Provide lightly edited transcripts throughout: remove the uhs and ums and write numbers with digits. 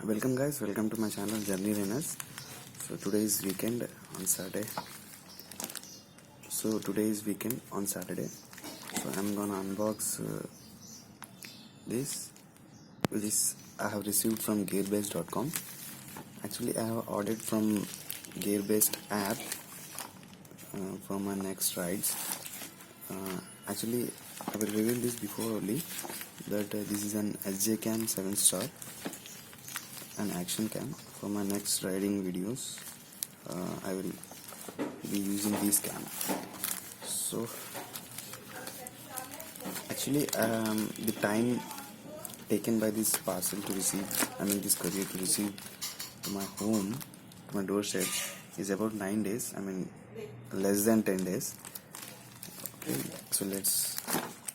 Welcome guys, welcome to my channel Journey Runners. So today is weekend on Saturday. So I'm gonna unbox this, which is I have received from gearbase.com. Actually, I have ordered from Gearbase app for my next rides. Actually, I will reveal this before only that this is an SJCAM 7-star. An action cam. For my next riding videos I will be using this cam. So actually the time taken by this parcel to receive, this courier to receive to my home, to my doorstep, is about 9 days, less than 10 days. Okay, so let's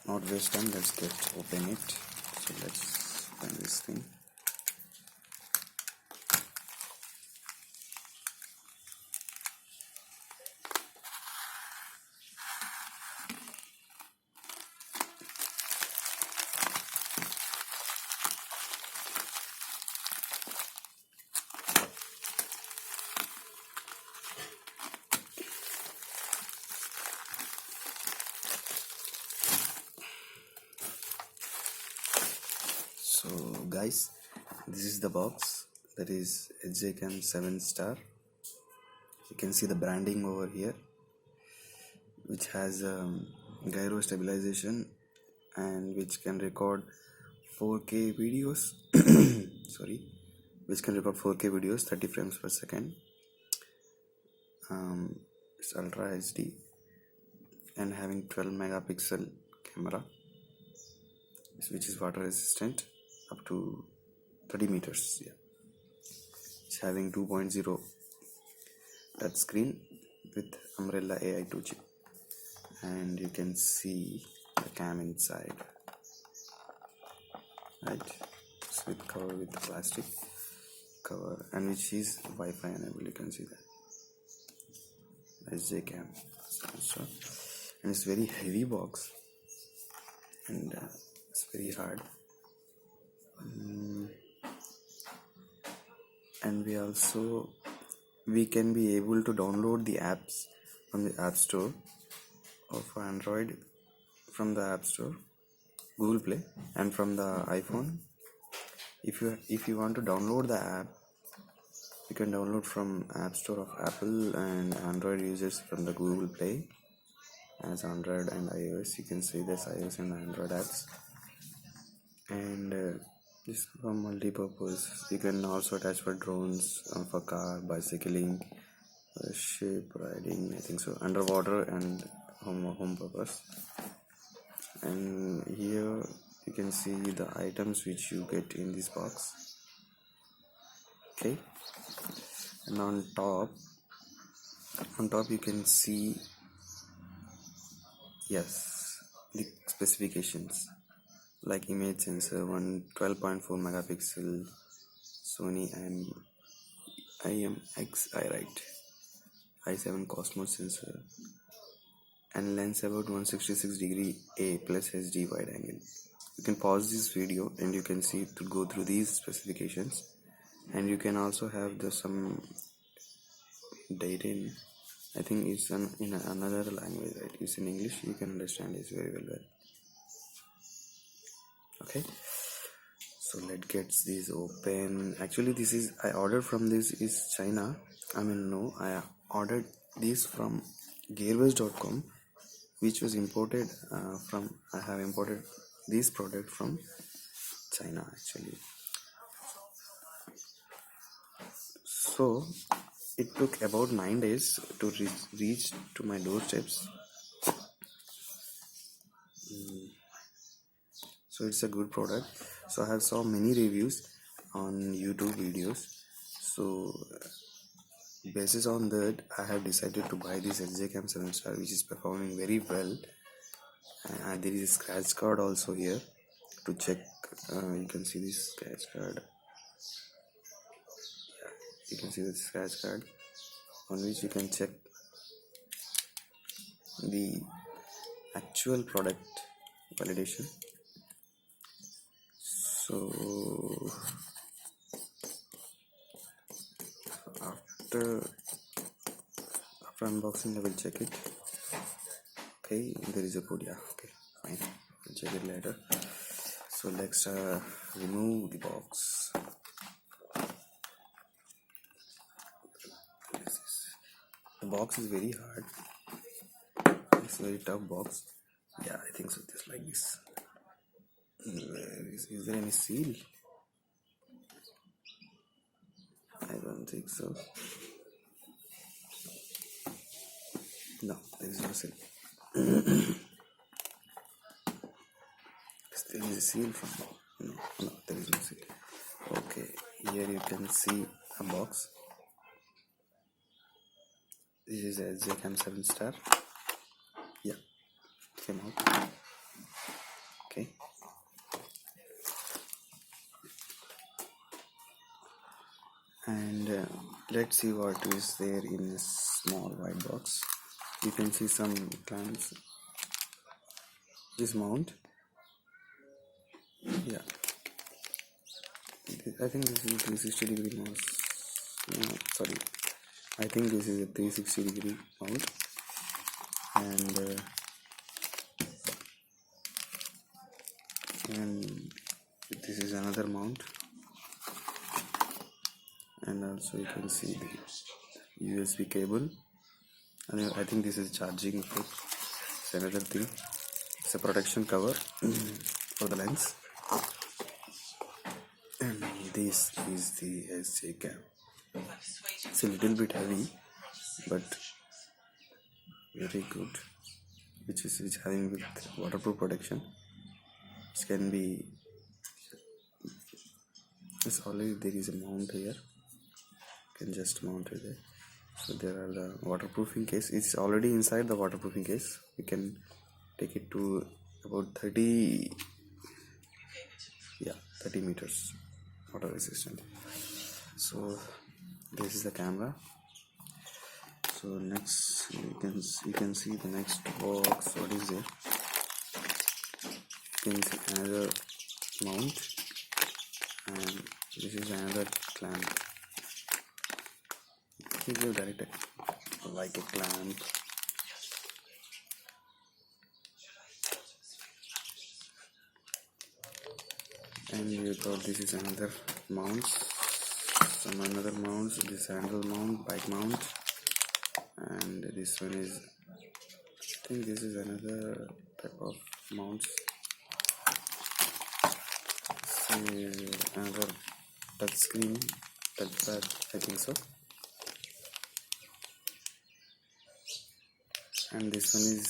not waste time, let's open it. So let's open this thing. So guys, this is the box, that is SJCAM 7-star. You can see the branding over here, which has gyro stabilization and which can record 4K videos which can record 4K videos 30 frames per second. It's Ultra HD and having 12 megapixel camera, which is water resistant up to 30 meters. It's having 2.0 touch screen with Umbrella AI2 chip, and you can see the cam inside, right? It's with cover with the plastic cover, and which is Wi-Fi enabled. You can see that SJCAM, and it's very heavy box, and it's very hard. And we can be able to download the apps from the App Store of Android, from the App Store, Google Play, and from the iPhone. If you want to download the app, you can download from App Store of Apple, and Android users from the Google Play. As Android and iOS, you can see this iOS and Android apps. And this for multi-purpose. You can also attach for drones, for car, bicycling, ship riding, I think so, underwater and home purpose. And here you can see the items which you get in this box. Okay, and on top you can see the specifications, like image sensor, 12.4 megapixel Sony IMX i7 Cosmos sensor, and lens about 166 degree A plus HD wide angle. You can pause this video and you can see to go through these specifications, and you can also have some data in, I think it's in another language, right? It's in English, you can understand it very well. Okay, so let's get this open. Actually, I ordered from this is China. I ordered this from gearbase.com, which was imported I have imported this product from China actually. So it took about 9 days to reach to my doorsteps. So it's a good product. So I have saw many reviews on YouTube videos. So basis on that, I have decided to buy this SJCAM 7-star, which is performing very well. There is a scratch card also here to check. You can see this scratch card. You can see the scratch card on which you can check the actual product validation. So after unboxing I will check it. Okay, there is a code. Yeah, okay, fine, I'll check it later. So let's remove the box. The box is very hard. It's a very tough box. Yeah, I think so. Just like this. Is there any seal? I don't think so. No, there is no seal. There is a seal from. No, there is no seal. Okay, here you can see a box. This is a SJCAM 7 star. Yeah, it came out. Okay. And let's see what is there in this small white box. You can see some clamps. This mount. Yeah. I think this is a 360-degree mouse. No, sorry. I think this is a 360-degree mount. And this is another mount. And also you can see the USB cable. And I think this is charging port. It's another thing. It's a protection cover for the lens. And this is the SJCAM. It's a little bit heavy, but very good. Which having with waterproof protection. It can be. It's already there is a mount here. You can just mount it there. So there are the waterproofing case. It's already inside the waterproofing case. You can take it to about 30 meters water resistant. So this is the camera. So next you can see the next box. What is there? You can see another mount, and this is another clamp. You give direct like a clamp. And you thought this is another mounts. Another mounts. This handle mount, bike mount, and this one is. I think this is another type of mounts. Another touch screen, touchpad. I think so. And this one is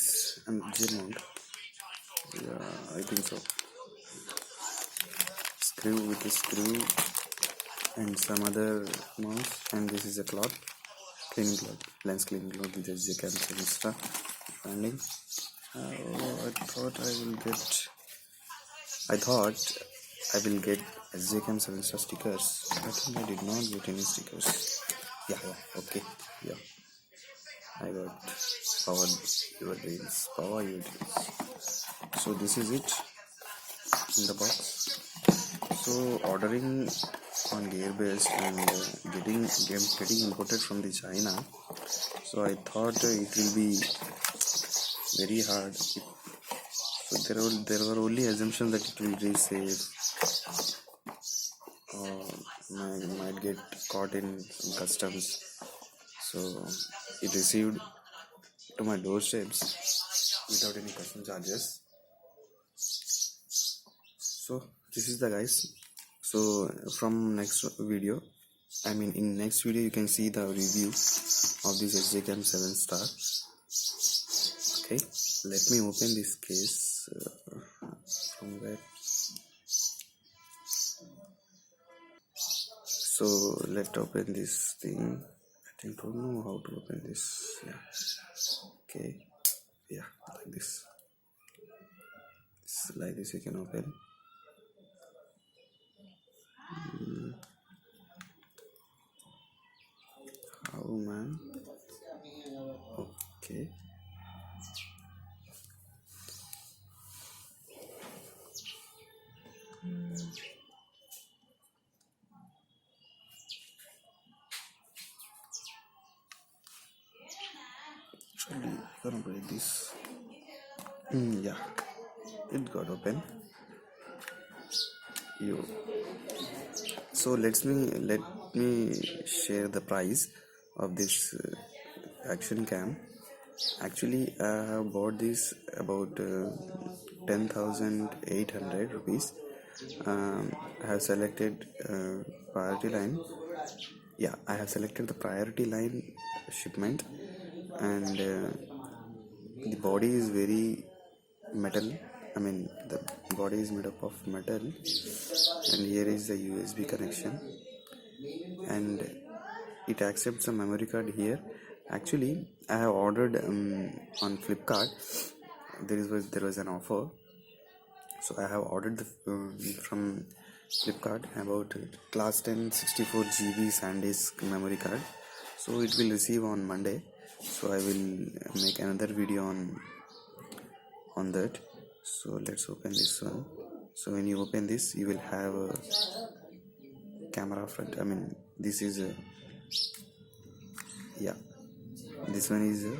G mount. Yeah, I think so. Screw with a screw and some other mounts. And this is a cloth, cleaning cloth, lens cleaning cloth with SJCAM 7 star branding. I thought I will get SJCAM 7 star stickers. I think I did not get any stickers. Yeah, okay, yeah. I got power your dreams. So this is it in the box. So ordering on gear-based and getting imported from the China. So I thought it will be very hard. So there were only assumptions that it will be safe, or might get caught in some customs. So it received to my doorsteps without any custom charges. So this is the guys. So from next video, in next video you can see the review of this SJCAM 7 star. Okay, let me open this case from where. So let's open this thing. I don't know how to open this. Yeah. Okay. Yeah, like this. It's like this you can open. How, man? Okay. gonna break this. Yeah, it got open. You. So let me share the price of this action cam. Actually, I have bought this about 10,800 rupees. I have selected priority line. Yeah, I have selected the priority line shipment, and the body is very metal. I mean, the body is made up of metal, and here is the USB connection, and it accepts a memory card here. Actually, I have ordered on Flipkart. There was an offer, so I have ordered from Flipkart about class 10 64 GB SanDisk memory card. So it will receive on Monday. So I will make another video on that. So let's open this one. So when you open this, you will have a camera front. I mean, this is a, yeah, this one is a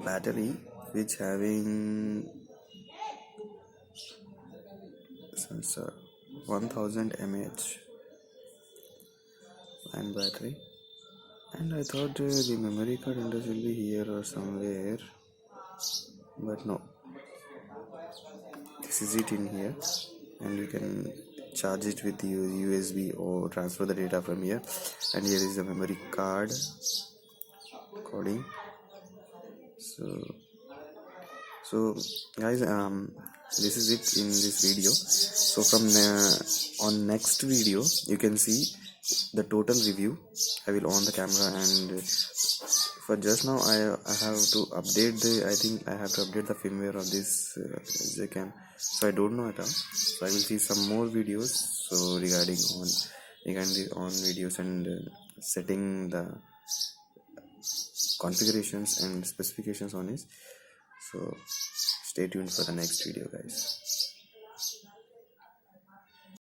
battery which having sensor 1000 mAh and battery, and I thought the memory card interface will be here or somewhere, but no, this is it in here, and you can charge it with USB or transfer the data from here. And here is the memory card coding. So guys, this is it in this video. So from on next video you can see the total review. I will on the camera, and for just now I have to update I think I have to update the firmware of this SJCAM. So I don't know at all. So I will see some more videos so regarding on videos and setting the configurations and specifications on it. So stay tuned for the next video, guys.